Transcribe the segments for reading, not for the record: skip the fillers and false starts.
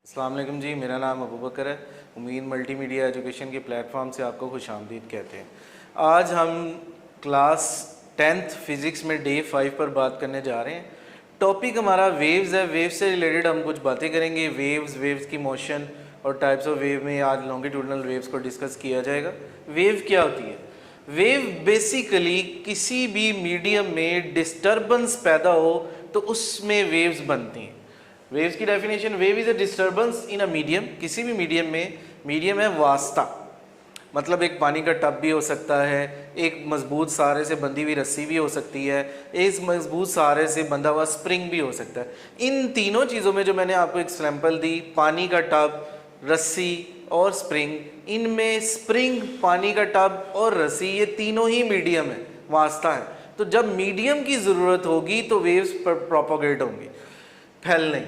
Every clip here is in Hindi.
अस्सलाम वालेकुम जी, मेरा नाम अबू बकर है। उम्मीद मल्टीमीडिया एजुकेशन के प्लेटफॉर्म से आपको खुशामदीद कहते हैं। आज हम क्लास 10th फिज़िक्स में डे 5 पर बात करने जा रहे हैं। टॉपिक हमारा वेव्स है। वेव्स से रिलेटेड हम कुछ बातें करेंगे। वेव्स की मोशन और टाइप्स ऑफ वेव में आज लॉन्गिट्यूडनल वेव्स को डिस्कस किया जाएगा। वेव क्या होती है? वेव बेसिकली किसी भी मीडियम में डिस्टर्बेंस पैदा हो तो उसमें वेव्स बनती हैं। वेव्स की definition, wave is a disturbance in a medium. किसी भी मीडियम में, मीडियम है वास्ता, मतलब एक पानी का टब भी हो सकता है, एक मजबूत सहारे से बंधी हुई रस्सी भी हो सकती है, एक मजबूत सहारे से बंधा हुआ स्प्रिंग भी हो सकता है। इन तीनों चीज़ों में जो मैंने आपको एग्जाम्पल दी, पानी का टब, रस्सी और स्प्रिंग, इनमें स्प्रिंग, पानी का टब और रस्सी, ये तीनों ही मीडियम है, वास्ता है। तो जब मीडियम की ज़रूरत होगी तो वेव्स प्रोपोगेट होंगी, फैलने।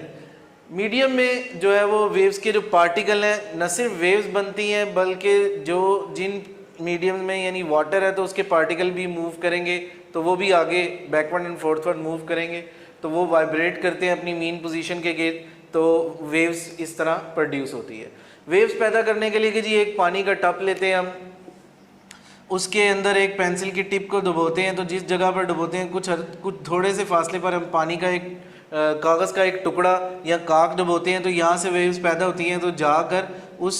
मीडियम में जो है वो वेव्स के जो पार्टिकल हैं, न सिर्फ वेव्स बनती हैं बल्कि जो जिन मीडियम में यानी वाटर है तो उसके पार्टिकल भी मूव करेंगे, तो वो भी आगे बैकवर्ड एंड फोर्थवर्ड मूव करेंगे, तो वो वाइब्रेट करते हैं अपनी मीन पोजीशन के गिर्द, तो वेव्स इस तरह प्रोड्यूस होती है। वेव्स पैदा करने के लिए कि जी एक पानी का टब लेते हैं हम, उसके अंदर एक पेंसिल की टिप को डुबोते हैं, तो जिस जगह पर डुबोते हैं कुछ थोड़े से फासले पर हम पानी का एक कागज़ का एक टुकड़ा या काक डुबोते हैं, तो यहाँ से वेव्स पैदा होती हैं। तो जाकर उस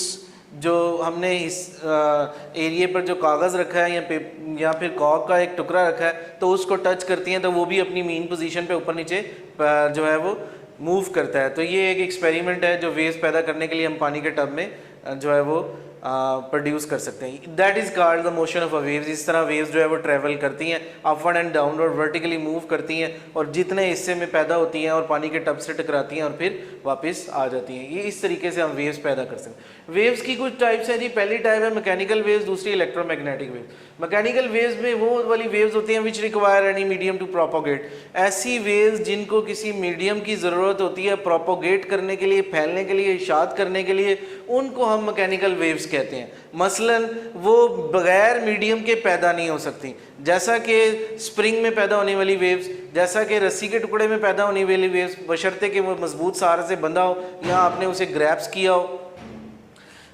जो हमने इस एरिए पर जो कागज़ रखा है या फिर कॉक का एक टुकड़ा रखा है, तो उसको टच करती हैं, तो वो भी अपनी मीन पोजीशन पे ऊपर नीचे जो है वो मूव करता है। तो ये एक एक्सपेरिमेंट है जो वेव्स पैदा करने के लिए हम पानी के टब में जो है वो प्रोड्यूस कर सकते हैं। That is called the motion of a waves. इस तरह वेव्स जो है वो ट्रैवल करती हैं, upward and downward vertically move करती हैं, और जितने हिस्से में पैदा होती हैं और पानी के टब से टकराती हैं और फिर वापस आ जाती हैं। ये इस तरीके से हम वेव्स पैदा कर सकते हैं। वेव्स की कुछ टाइप्स हैं जी। पहली टाइप है मैकेनिकल वेव्स, दूसरी इलेक्ट्रोमैग्नेटिक वेव्स। मैकेनिकल वेव्स में वो वाली वेव्स होती हैं which require any medium to propagate. ऐसी वेव्स जिनको किसी मीडियम की ज़रूरत होती है प्रोपोगेट करने के लिए, फैलने के लिए, इशात करने के लिए, उनको हम मैकेनिकल वेव्स कहते हैं। मसलन वो बगैर मीडियम के पैदा नहीं हो सकती, जैसा कि स्प्रिंग में पैदा होने वाली वेव्स, जैसा कि रस्सी के टुकड़े में पैदा होने वाली वेव्स, बशर्ते कि वो मजबूत सहारे से बंधा हो या आपने उसे ग्रैप्स किया हो।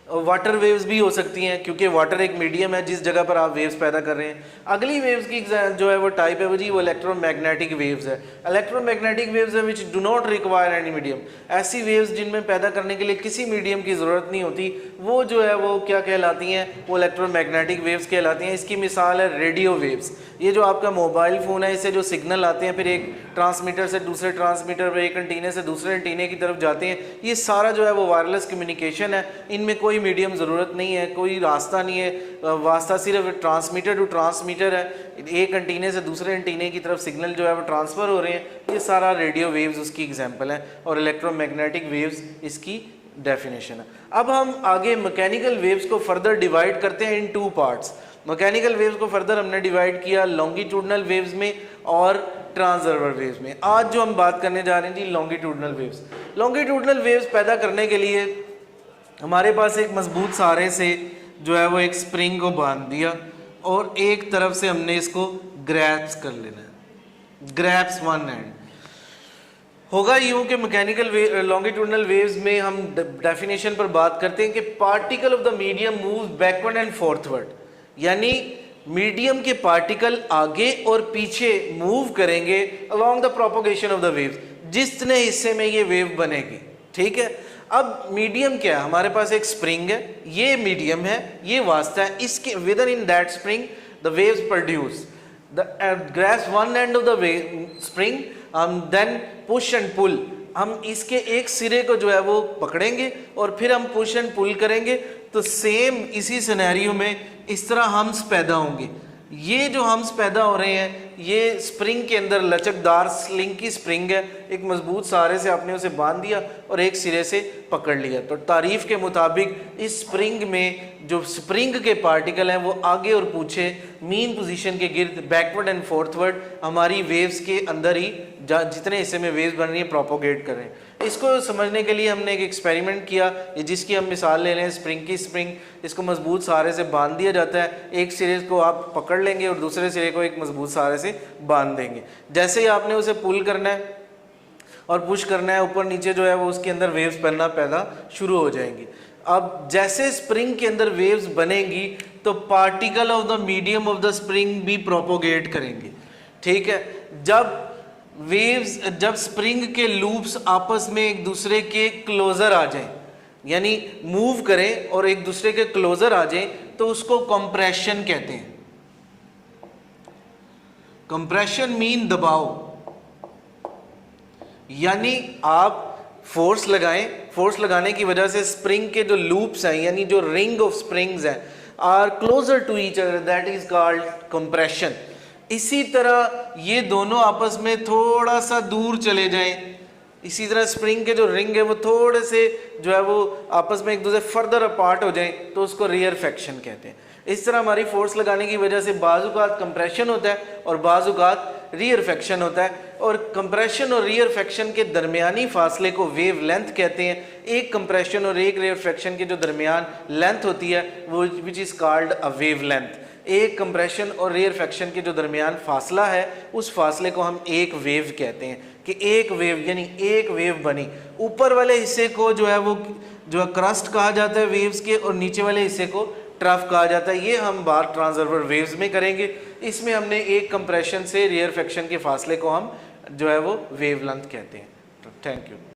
वाटर वेव्स भी हो सकती हैं, क्योंकि वाटर एक मीडियम है जिस जगह पर आप वेव्स पैदा कर रहे हैं। अगली वेव्स की जो है वो टाइप है वो जी वो इलेक्ट्रोमैग्नेटिक वेव्स है। इलेक्ट्रोमैग्नेटिक वेव्स है which do not require any medium. ऐसी वेव्स जिनमें पैदा करने के लिए किसी मीडियम की ज़रूरत नहीं होती, वो जो है वो क्या कहलाती हैं? वो इलेक्ट्रोमैग्नेटिक वेव्स कहलाती हैं। इसकी मिसाल है रेडियो वेव्स। ये जो आपका मोबाइल फ़ोन है, इससे जो सिग्नल आते हैं फिर एक ट्रांसमीटर से दूसरे ट्रांसमीटर पर, एक एंटीने से दूसरे एंटीने की तरफ जाते हैं, ये सारा जो है वो वायरलेस कम्युनिकेशन है। इनमें कोई मीडियम ज़रूरत नहीं है, कोई रास्ता नहीं है, वास्ता सिर्फ ट्रांसमीटर टू ट्रांसमीटर है। एक एंटीने से दूसरे एंटीने की तरफ सिग्नल जो है वो ट्रांसफ़र हो रहे हैं। ये सारा रेडियो वेव्स उसकी एग्जांपल है, और इलेक्ट्रोमैग्नेटिक वेव्स इसकी डेफिनेशन है। अब हम आगे मैकेनिकल वेव्स को फर्दर डिवाइड करते हैं इन टू पार्ट्स। मैकेनिकल वेव्स को फर्दर हमने डिवाइड किया लॉन्गिट्यूडनल वेव्स में और ट्रांसवर्सल वेव्स में। आज जो हम बात करने जा रहे हैं जी लॉन्गिट्यूडनल वेव्स। लॉन्गिट्यूडनल वेव्स पैदा करने के लिए हमारे पास एक मजबूत सहारे से जो है वो एक स्प्रिंग को बांध दिया, और एक तरफ से हमने इसको ग्रैप्स कर लेना है। ग्रैप्स वन एंड होगा यूं कि मैकेनिकल लॉन्गिट्यूडनल वेव्स में हम डेफिनेशन पर बात करते हैं कि particle of the medium move backward and forward, यानी मीडियम के पार्टिकल आगे और पीछे मूव करेंगे along the propagation of the waves, जितने हिस्से में ये वेव बनेगी। ठीक है। अब मीडियम क्या है? हमारे पास एक स्प्रिंग है, ये मीडियम है, ये वास्ता है। इसके within that spring the waves produce the grasps one end of the spring, then push and pull. हम इसके एक सिरे को जो है वो पकड़ेंगे और फिर हम पुश एंड पुल करेंगे, तो सेम इसी सिनेरियो में इस तरह हम्स पैदा होंगे। ये जो हम्स पैदा हो रहे हैं ये स्प्रिंग के अंदर लचकदार स्लिंग की स्प्रिंग है, एक मजबूत सहारे से आपने उसे बांध दिया और एक सिरे से पकड़ लिया। तो तारीफ के मुताबिक इस स्प्रिंग में जो स्प्रिंग के पार्टिकल हैं वो आगे और पीछे मीन पोजीशन के गिर्द बैकवर्ड एंड फोर्थवर्ड हमारी वेव्स के अंदर ही जितने हिस्से में वेव्स बन रही है प्रोपोगेट कर रहे हैं। इसको समझने के लिए हमने एक एक्सपेरिमेंट किया, जिसकी हम मिसाल ले लें स्प्रिंग की। स्प्रिंग इसको मजबूत सहारे से बांध दिया जाता है, एक सिरे को आप पकड़ लेंगे और दूसरे सिरे को एक मजबूत सहारे से बांध देंगे। जैसे ही आपने उसे पुल करना है और पुश करना है ऊपर नीचे जो है वो उसके अंदर वेव्स बनना पैदा शुरू हो जाएंगी। अब जैसे स्प्रिंग के अंदर वेव्स बनेंगी तो particle of the medium of the spring भी प्रोपोगेट करेंगे, ठीक है। जब स्प्रिंग के लूप्स आपस में एक दूसरे के क्लोजर आ जाएं, यानी मूव करें और एक दूसरे के क्लोजर आ जाएं, तो उसको कंप्रेशन कहते हैं। कंप्रेशन मीन दबाव, यानी आप फोर्स लगाएं, फोर्स लगाने की वजह से स्प्रिंग के जो लूप्स हैं यानी जो रिंग ऑफ स्प्रिंग्स हैं are closer to each other, that is called compression. इसी तरह ये दोनों आपस में थोड़ा सा दूर चले जाएं, इसी तरह स्प्रिंग के जो रिंग है वो थोड़े से जो है वो आपस में एक दूसरे फर्दर अपार्ट हो जाएं, तो उसको रियरफेक्शन कहते हैं। इस तरह हमारी फोर्स लगाने की वजह से बाजुकात कंप्रेशन होता है और बाजुकात रियरफेक्शन होता है, और कंप्रेशन और रियरफेक्शन के दरमियानी फासले को वेव लेंथ कहते हैं। एक कंप्रेशन और एक रियरफेक्शन के जो दरमियान लेंथ होती है वो which is called a wave length. एक कंप्रेशन और रियरफेक्शन के जो दरमियान फासला है उस फासले को हम एक वेव कहते हैं, कि एक वेव यानी एक वेव बनी। ऊपर वाले हिस्से को जो है वो जो क्रस्ट कहा जाता है वेव्स के, और नीचे वाले हिस्से को ट्रफ कहा जाता है। ये हम बात ट्रांसवर्बर वेव्स में करेंगे। इसमें हमने एक कंप्रेशन से रियरफेक्शन के फासले को हम जो है वो वेव लेंथ कहते हैं। Thank you.